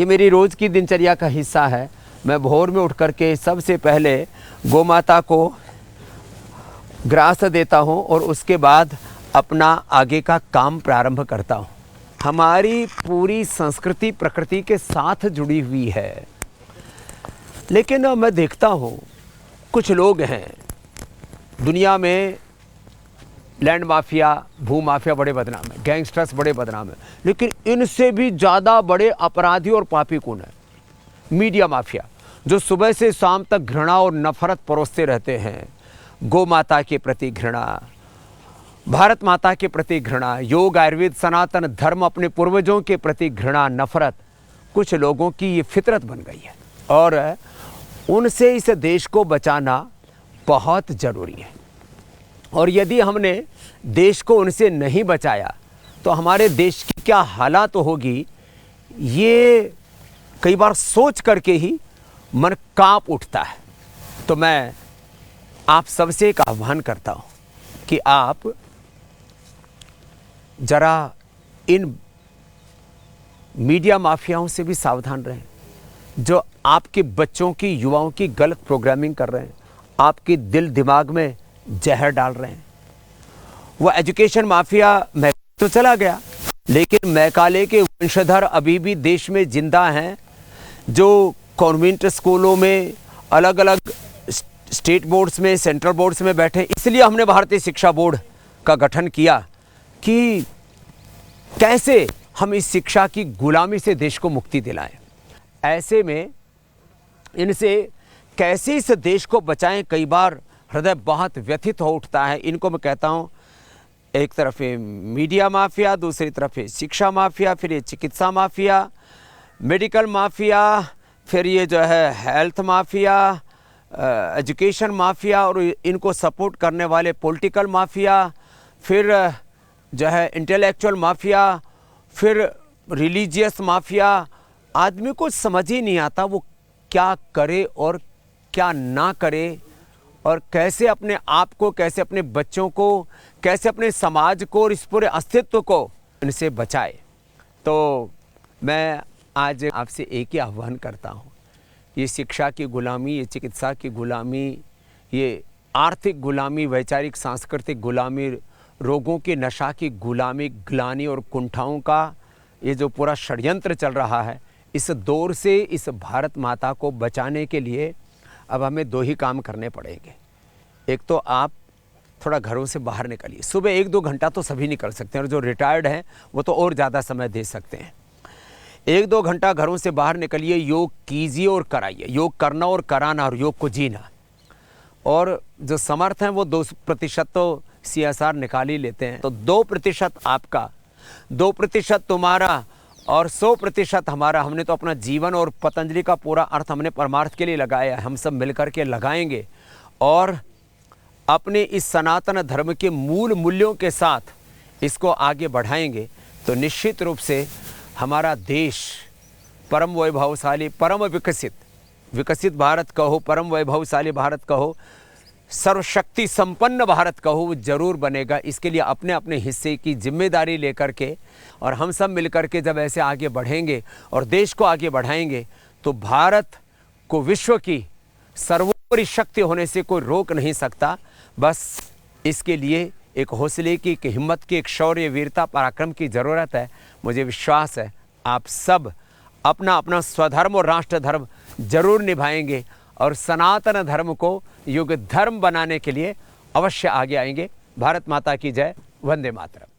ये मेरी रोज़ की दिनचर्या का हिस्सा है। मैं भोर में उठ कर के सबसे पहले गौ माता को ग्रास देता हूँ और उसके बाद अपना आगे का काम प्रारंभ करता हूँ। हमारी पूरी संस्कृति प्रकृति के साथ जुड़ी हुई है, लेकिन मैं देखता हूँ कुछ लोग हैं दुनिया में, लैंड माफिया, भू माफिया बड़े बदनाम है, गैंगस्टर्स बड़े बदनाम है, लेकिन इनसे भी ज़्यादा बड़े अपराधी और पापी कौन है? मीडिया माफिया, जो सुबह से शाम तक घृणा और नफरत परोसते रहते हैं। गौ माता के प्रति घृणा, भारत माता के प्रति घृणा, योग आयुर्वेद सनातन धर्म अपने पूर्वजों के प्रति घृणा नफरत कुछ लोगों की ये फितरत बन गई है और उनसे इस देश को बचाना बहुत ज़रूरी है। और यदि हमने देश को उनसे नहीं बचाया तो हमारे देश की क्या हालत होगी, ये कई बार सोच करके ही मन कांप उठता है। तो मैं आप सबसे एक आह्वान करता हूँ कि आप ज़रा इन मीडिया माफियाओं से भी सावधान रहें, जो आपके बच्चों की, युवाओं की गलत प्रोग्रामिंग कर रहे हैं, आपके दिल दिमाग में जहर डाल रहे हैं। वो एजुकेशन माफिया मैं तो चला गया, लेकिन मैकाले के वंशधर अभी भी देश में जिंदा हैं, जो कॉन्वेंट स्कूलों में, अलग अलग स्टेट बोर्ड्स में, सेंट्रल बोर्ड्स में बैठे। इसलिए हमने भारतीय शिक्षा बोर्ड का गठन किया कि कैसे हम इस शिक्षा की गुलामी से देश को मुक्ति दिलाएं। ऐसे में इनसे कैसे इस देश को बचाएं, कई बार हृदय बहुत व्यथित हो उठता है। इनको मैं कहता हूँ, एक तरफ ये मीडिया माफिया, दूसरी तरफ ये शिक्षा माफिया, फिर ये चिकित्सा माफिया, मेडिकल माफिया, फिर ये जो है हेल्थ माफिया, एजुकेशन माफिया, और इनको सपोर्ट करने वाले पॉलिटिकल माफिया, फिर जो है इंटेलेक्चुअल माफिया, फिर रिलीजियस माफिया। आदमी को समझ ही नहीं आता वो क्या करे और क्या ना करे, और कैसे अपने आप को, कैसे अपने बच्चों को, कैसे अपने समाज को और इस पूरे अस्तित्व को इनसे बचाए। तो मैं आज आपसे एक ही आह्वान करता हूँ, ये शिक्षा की गुलामी, ये चिकित्सा की गुलामी, ये आर्थिक गुलामी, वैचारिक सांस्कृतिक गुलामी, रोगों की नशा की गुलामी, ग्लानि और कुंठाओं का ये जो पूरा षड्यंत्र चल रहा है, इस दौर से इस भारत माता को बचाने के लिए अब हमें दो ही काम करने पड़ेंगे। एक तो आप थोड़ा घरों से बाहर निकलिए, सुबह 1-2 घंटा तो सभी निकल सकते हैं, और जो रिटायर्ड हैं वो तो और ज़्यादा समय दे सकते हैं। 1-2 घंटा घरों से बाहर निकलिए, योग कीजिए और कराइए। योग करना और कराना और योग को जीना। और जो समर्थ हैं वो 2% तो CSR निकाल ही लेते हैं, तो 2% आपका, 2% तुम्हारा और 100% हमारा। हमने तो अपना जीवन और पतंजलि का पूरा अर्थ हमने परमार्थ के लिए लगाया है। हम सब मिलकर के लगाएंगे और अपने इस सनातन धर्म के मूल मूल्यों के साथ इसको आगे बढ़ाएंगे, तो निश्चित रूप से हमारा देश परम वैभवशाली, परम विकसित भारत कहो, परम वैभवशाली भारत कहो, सर्वशक्ति संपन्न भारत कहो, वो जरूर बनेगा। इसके लिए अपने अपने हिस्से की जिम्मेदारी लेकर के और हम सब मिलकर के जब ऐसे आगे बढ़ेंगे और देश को आगे बढ़ाएंगे, तो भारत को विश्व की सर्वोपरि शक्ति होने से कोई रोक नहीं सकता। बस इसके लिए एक हौसले की, एक हिम्मत की, एक शौर्य, वीरता, पराक्रम की ज़रूरत है। मुझे विश्वास है आप सब अपना अपना स्वधर्म और राष्ट्र धर्म जरूर निभाएंगे और सनातन धर्म को युग धर्म बनाने के लिए अवश्य आगे आएंगे। भारत माता की जय। वंदे मातरम।